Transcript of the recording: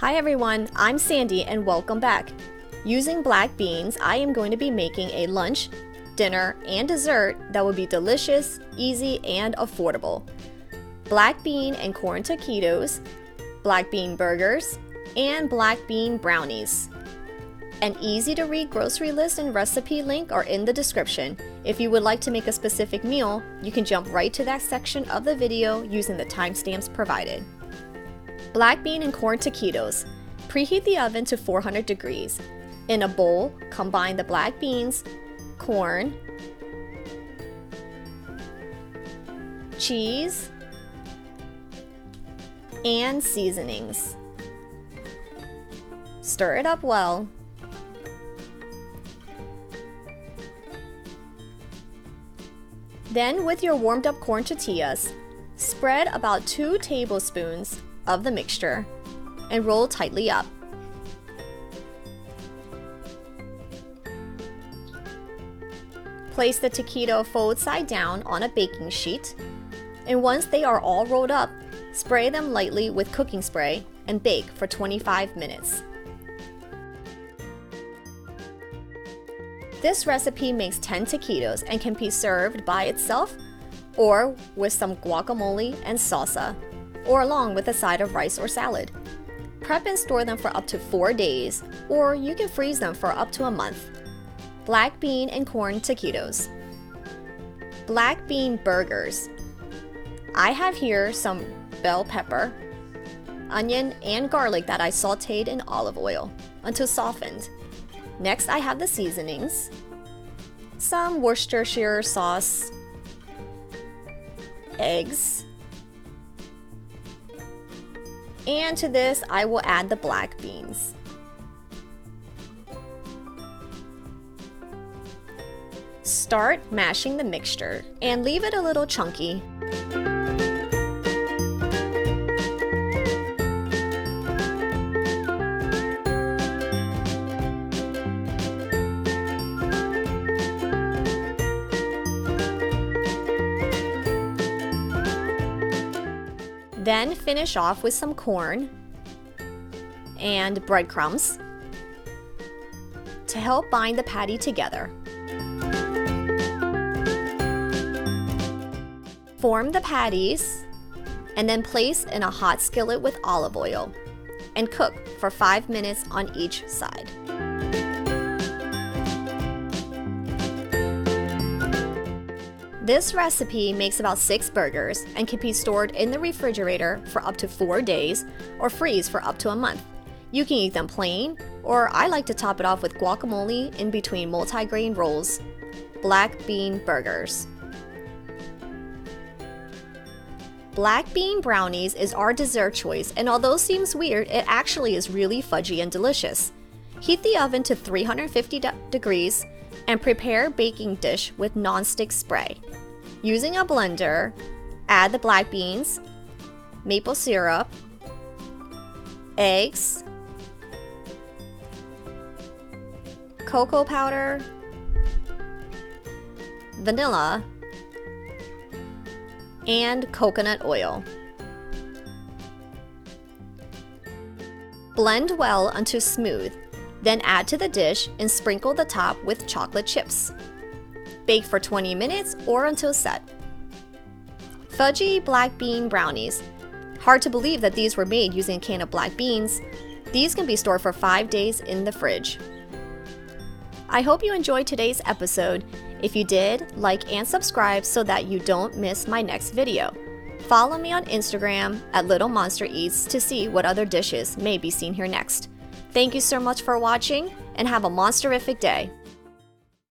Hi everyone, I'm Sandy and welcome back. Using black beans, I am going to be making a lunch, dinner, and dessert that will be delicious, easy, and affordable. Black bean and corn taquitos, black bean burgers, and black bean brownies. An easy-to-read grocery list and recipe link are in the description. If you would like to make a specific meal, you can jump right to that section of the video using the timestamps provided. Black bean and corn taquitos. Preheat the oven to 400 degrees. In a bowl, combine the black beans, corn, cheese, and seasonings. Stir it up well. Then, with your warmed up corn tortillas, spread about 2 tablespoons of the mixture and roll tightly up. Place the taquito fold side down on a baking sheet, and once they are all rolled up, spray them lightly with cooking spray and bake for 25 minutes. This recipe makes 10 taquitos and can be served by itself or with some guacamole and salsa, or along with a side of rice or salad. Prep and store them for up to 4 days, or you can freeze them for up to a month. Black bean and corn taquitos. Black bean burgers. I have here some bell pepper, onion, and garlic that I sauteed in olive oil until softened. Next, I have the seasonings, some Worcestershire sauce, eggs, and to this I will add the black beans. Start mashing the mixture and leave it a little chunky. Then finish off with some corn and breadcrumbs to help bind the patty together. Form the patties and then place in a hot skillet with olive oil and cook for 5 minutes on each side. This recipe makes about 6 burgers and can be stored in the refrigerator for up to 4 days or freeze for up to a month. You can eat them plain, or I like to top it off with guacamole in between multi-grain rolls. Black bean burgers. Black bean brownies is our dessert choice, and although it seems weird, it actually is really fudgy and delicious. Heat the oven to 350 degrees and prepare baking dish with non-stick spray. Using a blender, add the black beans, maple syrup, eggs, cocoa powder, vanilla, and coconut oil. Blend well until smooth. Then add to the dish and sprinkle the top with chocolate chips. Bake for 20 minutes or until set. Fudgy black bean brownies. Hard to believe that these were made using a can of black beans. These can be stored for 5 days in the fridge. I hope you enjoyed today's episode. If you did, like and subscribe so that you don't miss my next video. Follow me on Instagram at Little Monster Eats to see what other dishes may be seen here next. Thank you so much for watching, and have a monsterific day.